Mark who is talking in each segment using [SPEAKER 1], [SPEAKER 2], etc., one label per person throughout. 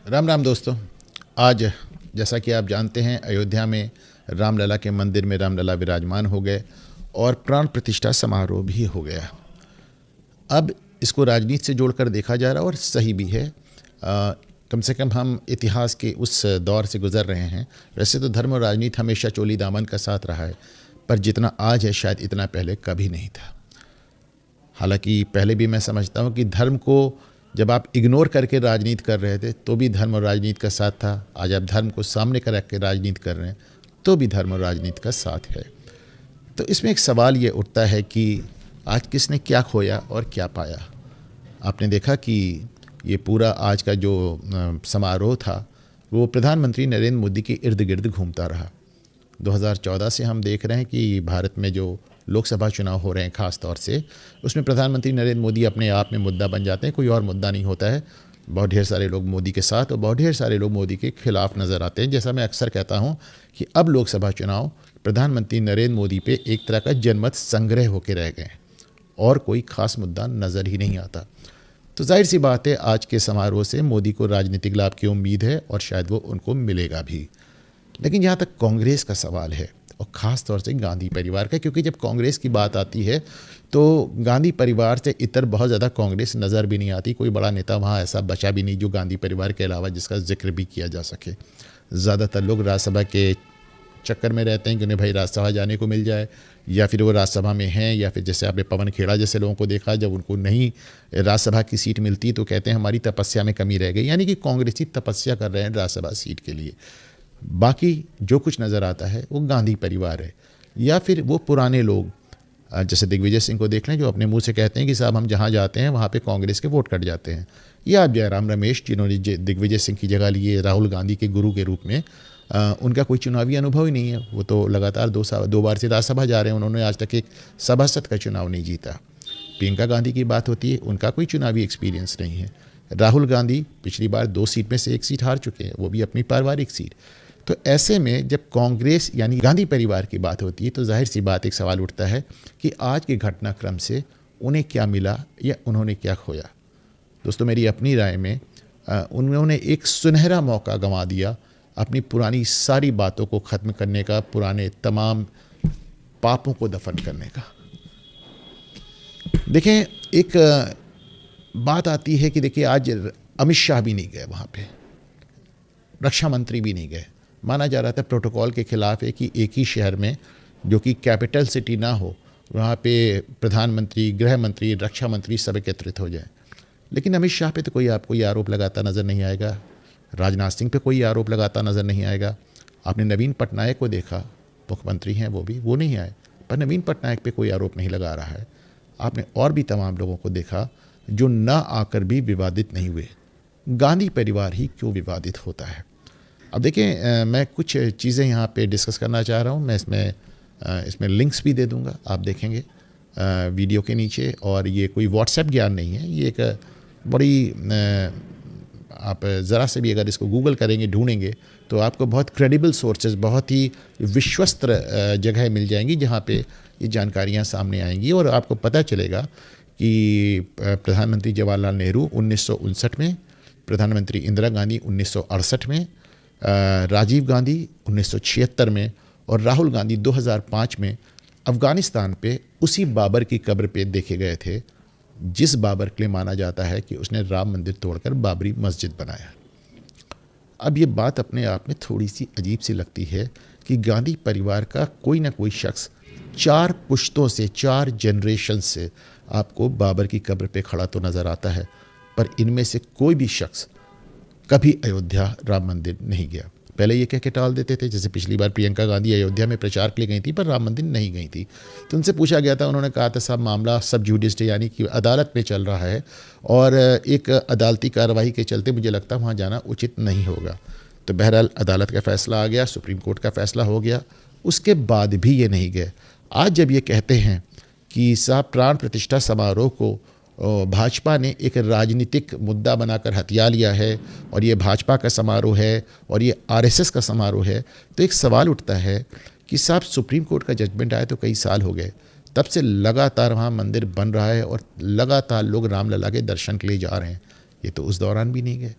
[SPEAKER 1] राम राम दोस्तों। आज जैसा कि आप जानते हैं, अयोध्या में रामलला के मंदिर में रामलला विराजमान हो गए और प्राण प्रतिष्ठा समारोह भी हो गया। अब इसको राजनीति से जोड़कर देखा जा रहा है और सही भी है। कम से कम हम इतिहास के उस दौर से गुजर रहे हैं। वैसे तो धर्म और राजनीति हमेशा चोली दामन का साथ रहा है, पर जितना आज है शायद इतना पहले कभी नहीं था। हालांकि पहले भी मैं समझता हूँ कि धर्म को जब आप इग्नोर करके राजनीति कर रहे थे तो भी धर्म और राजनीति का साथ था। आज आप धर्म को सामने कर रख के राजनीति कर रहे हैं तो भी धर्म और राजनीति का साथ है। तो इसमें एक सवाल ये उठता है कि आज किसने क्या खोया और क्या पाया। आपने देखा कि ये पूरा आज का जो समारोह था वो प्रधानमंत्री नरेंद्र मोदी के इर्द गिर्द घूमता रहा। 2014 से हम देख रहे हैं कि भारत में जो लोकसभा चुनाव हो रहे हैं ख़ास तौर से, उसमें प्रधानमंत्री नरेंद्र मोदी अपने आप में मुद्दा बन जाते हैं। कोई और मुद्दा नहीं होता है। बहुत ढेर सारे लोग मोदी के साथ और बहुत ढेर सारे लोग मोदी के खिलाफ नज़र आते हैं। जैसा मैं अक्सर कहता हूं कि अब लोकसभा चुनाव प्रधानमंत्री नरेंद्र मोदी पे एक तरह का जनमत संग्रह होकर रह गए और कोई ख़ास मुद्दा नज़र ही नहीं आता। तो जाहिर सी बात है, आज के समारोह से मोदी को राजनीतिक लाभ की उम्मीद है और शायद वो उनको मिलेगा भी। लेकिन जहाँ तक कांग्रेस का सवाल है और ख़ास तौर से गांधी परिवार का, क्योंकि जब कांग्रेस की बात आती है तो गांधी परिवार से इतर बहुत ज़्यादा कांग्रेस नज़र भी नहीं आती। कोई बड़ा नेता वहाँ ऐसा बचा भी नहीं जो गांधी परिवार के अलावा जिसका जिक्र भी किया जा सके। ज़्यादातर लोग राज्यसभा के चक्कर में रहते हैं कि उन्हें भाई राज्यसभा जाने को मिल जाए, या फिर वो राज्यसभा में हैं, या फिर जैसे आपने पवन खेड़ा जैसे लोगों को देखा, जब उनको नहीं राज्यसभा की सीट मिलती तो कहते हैं हमारी तपस्या में कमी रह गई। यानी कि कांग्रेसी तपस्या कर रहे हैं राज्यसभा सीट के लिए। बाकी जो कुछ नज़र आता है वो गांधी परिवार है, या फिर वो पुराने लोग जैसे दिग्विजय सिंह को देख लें जो अपने मुंह से कहते हैं कि साहब हम जहाँ जाते हैं वहाँ पे कांग्रेस के वोट कट जाते हैं, या जयराम रमेश जिन्होंने दिग्विजय सिंह की जगह लिए राहुल गांधी के गुरु के रूप में। उनका कोई चुनावी अनुभव ही नहीं है। वो तो लगातार दो बार से राज्यसभा जा रहे हैं, उन्होंने आज तक एक सभासद का चुनाव नहीं जीता। प्रियंका गांधी की बात होती है, उनका कोई चुनावी एक्सपीरियंस नहीं है। राहुल गांधी पिछली बार 2 सीट में से 1 सीट हार चुके हैं, वो भी अपनी पारिवारिक सीट। तो ऐसे में जब कांग्रेस यानी गांधी परिवार की बात होती है तो जाहिर सी बात एक सवाल उठता है कि आज के घटनाक्रम से उन्हें क्या मिला या उन्होंने क्या खोया। दोस्तों, मेरी अपनी राय में उन्होंने एक सुनहरा मौका गंवा दिया अपनी पुरानी सारी बातों को ख़त्म करने का, पुराने तमाम पापों को दफन करने का। देखें, एक बात आती है कि देखिए आज अमित शाह भी नहीं गए वहाँ पे, रक्षा मंत्री भी नहीं गए। माना जा रहा था प्रोटोकॉल के खिलाफ है कि एक ही शहर में जो कि कैपिटल सिटी ना हो वहाँ पे प्रधानमंत्री, गृह मंत्री, रक्षा मंत्री सब एकत्रित हो जाए। लेकिन अमित शाह पे तो कोई आपको ये आरोप लगाता नज़र नहीं आएगा। राजनाथ सिंह पे कोई आरोप लगाता नज़र नहीं आएगा। आपने नवीन पटनायक को देखा, मुख्यमंत्री हैं वो नहीं आए, पर नवीन पटनायक पे कोई आरोप नहीं लगा रहा है। आपने और भी तमाम लोगों को देखा जो ना आकर भी विवादित नहीं हुए। गांधी परिवार ही क्यों विवादित होता है? अब देखें, मैं कुछ चीज़ें यहाँ पे डिस्कस करना चाह रहा हूँ। मैं इसमें लिंक्स भी दे दूँगा, आप देखेंगे वीडियो के नीचे। और ये कोई व्हाट्सएप ज्ञान नहीं है, ये एक बड़ी आप ज़रा से भी अगर इसको गूगल करेंगे, ढूंढेंगे तो आपको बहुत क्रेडिबल सोर्सेज, बहुत ही विश्वस्त जगह मिल जाएंगी जहाँ पे ये जानकारियाँ सामने आएंगी और आपको पता चलेगा कि प्रधानमंत्री जवाहरलाल नेहरू 1959 में, प्रधानमंत्री इंदिरा गांधी 1968 में, राजीव गांधी 1976 में और राहुल गांधी 2005 में अफ़गानिस्तान पे उसी बाबर की कब्र पे देखे गए थे जिस बाबर के लिए माना जाता है कि उसने राम मंदिर तोड़कर बाबरी मस्जिद बनाया। अब ये बात अपने आप में थोड़ी सी अजीब सी लगती है कि गांधी परिवार का कोई ना कोई शख्स 4 पुश्तों से, 4 जनरेशन से आपको बाबर की कब्र पे खड़ा तो नज़र आता है, पर इनमें से कोई भी शख्स कभी अयोध्या राम मंदिर नहीं गया। पहले ये कह के टाल देते थे, जैसे पिछली बार प्रियंका गांधी अयोध्या में प्रचार के लिए गई थी पर राम मंदिर नहीं गई थी। तो उनसे पूछा गया था, उन्होंने कहा था साहब मामला सब जुडिस यानी कि अदालत में चल रहा है और एक अदालती कार्रवाई के चलते मुझे लगता है वहाँ जाना उचित नहीं होगा। तो बहरहाल अदालत का फ़ैसला आ गया, सुप्रीम कोर्ट का फ़ैसला हो गया, उसके बाद भी ये नहीं गए। आज जब ये कहते हैं कि साहब प्राण प्रतिष्ठा समारोह को भाजपा ने एक राजनीतिक मुद्दा बनाकर हथिया लिया है और ये भाजपा का समारोह है और ये आरएसएस का समारोह है, तो एक सवाल उठता है कि साहब सुप्रीम कोर्ट का जजमेंट आया तो कई साल हो गए, तब से लगातार वहाँ मंदिर बन रहा है और लगातार लोग रामलला के दर्शन के लिए जा रहे हैं। ये तो उस दौरान भी नहीं गए।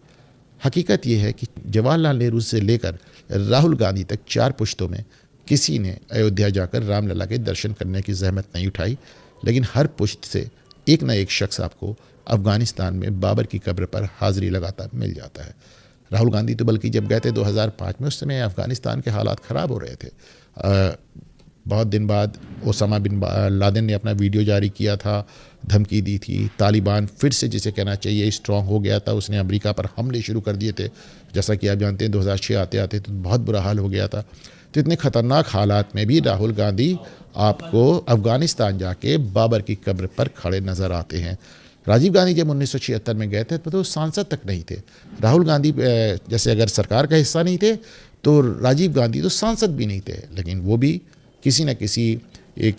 [SPEAKER 1] हकीकत ये है कि जवाहरलाल नेहरू से लेकर राहुल गांधी तक 4 पुश्तों में किसी ने अयोध्या जाकर रामलला के दर्शन करने की जहमत नहीं उठाई, लेकिन हर पुश्त से एक ना एक शख्स आपको अफ़गानिस्तान में बाबर की कब्र पर हाज़िरी लगाता मिल जाता है। राहुल गांधी तो बल्कि जब गए थे 2005 में, उस समय अफ़गानिस्तान के हालात ख़राब हो रहे थे। बहुत दिन बाद ओसामा बिन लादेन ने अपना वीडियो जारी किया था, धमकी दी थी। तालिबान फिर से जिसे कहना चाहिए स्ट्रॉन्ग हो गया था, उसने अमेरिका पर हमले शुरू कर दिए थे। जैसा कि आप जानते हैं 2006 आते आते तो बहुत बुरा हाल हो गया था। तो इतने ख़तरनाक हालात में भी राहुल गांधी आपको अफ़गानिस्तान जाके बाबर की कब्र पर खड़े नज़र आते हैं। राजीव गांधी जब 1976 में गए थे तो वो सांसद तक नहीं थे। राहुल गांधी जैसे अगर सरकार का हिस्सा नहीं थे तो राजीव गांधी तो सांसद भी नहीं थे, लेकिन वो भी किसी न किसी एक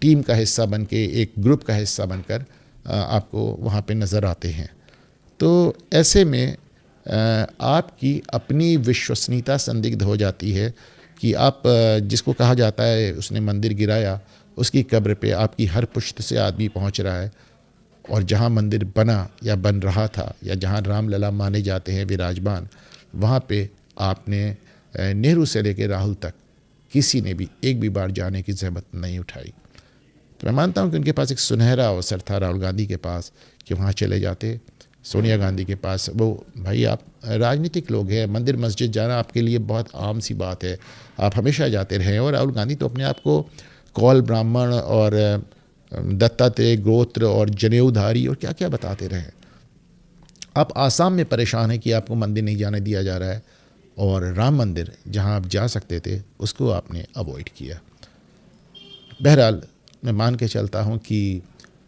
[SPEAKER 1] टीम का हिस्सा बन के, एक ग्रुप का हिस्सा बनकर आपको वहाँ पे नज़र आते हैं। तो ऐसे में आपकी अपनी विश्वसनीयता संदिग्ध हो जाती है कि आप जिसको कहा जाता है उसने मंदिर गिराया, उसकी कब्र पे आपकी हर पुश्त से आदमी पहुँच रहा है, और जहाँ मंदिर बना या बन रहा था या जहाँ रामलला माने जाते हैं विराजमान, वहाँ पे आपने नेहरू से लेकर राहुल तक किसी ने भी एक भी बार जाने की जहमत नहीं उठाई। तो मैं मानता हूँ कि उनके पास एक सुनहरा अवसर था राहुल गांधी के पास कि वहाँ चले जाते। सोनिया गांधी के पास, वो भाई आप राजनीतिक लोग हैं, मंदिर मस्जिद जाना आपके लिए बहुत आम सी बात है, आप हमेशा जाते रहे। और राहुल गांधी तो अपने आप को कौल ब्राह्मण और दत्तात्रेय गोत्र और जनेऊधारी और क्या क्या बताते रहे। आप आसाम में परेशान हैं कि आपको मंदिर नहीं जाने दिया जा रहा है, और राम मंदिर जहां आप जा सकते थे उसको आपने अवॉइड किया। बहरहाल मैं मान के चलता हूं कि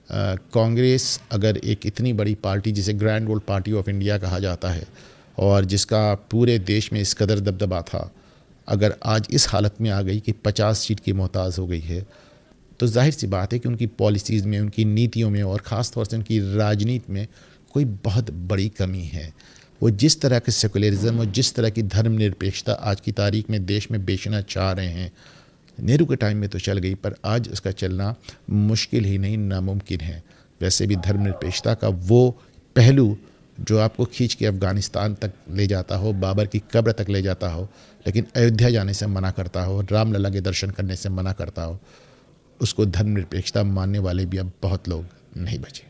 [SPEAKER 1] कांग्रेस अगर एक इतनी बड़ी पार्टी जिसे grand old party of India कहा जाता है और जिसका पूरे देश में इस कदर दबदबा था, अगर आज इस हालत में आ गई कि 50 सीट की मोहताज हो गई है, तो जाहिर सी बात है कि उनकी पॉलिसीज़ में, उनकी नीतियों में और ख़ास तौर से उनकी राजनीति में कोई बहुत बड़ी कमी है। वो जिस तरह के सेकुलरिज्म और जिस तरह की धर्मनिरपेक्षता आज की तारीख में देश में बेचना चाह रहे हैं, नेहरू के टाइम में तो चल गई, पर आज उसका चलना मुश्किल ही नहीं नामुमकिन है। वैसे भी धर्मनिरपेक्षता का वो पहलू जो आपको खींच के अफ़गानिस्तान तक ले जाता हो, बाबर की कब्र तक ले जाता हो, लेकिन अयोध्या जाने से मना करता हो, रामलला के दर्शन करने से मना करता हो, उसको धर्मनिरपेक्षता मानने वाले भी अब बहुत लोग नहीं बचे।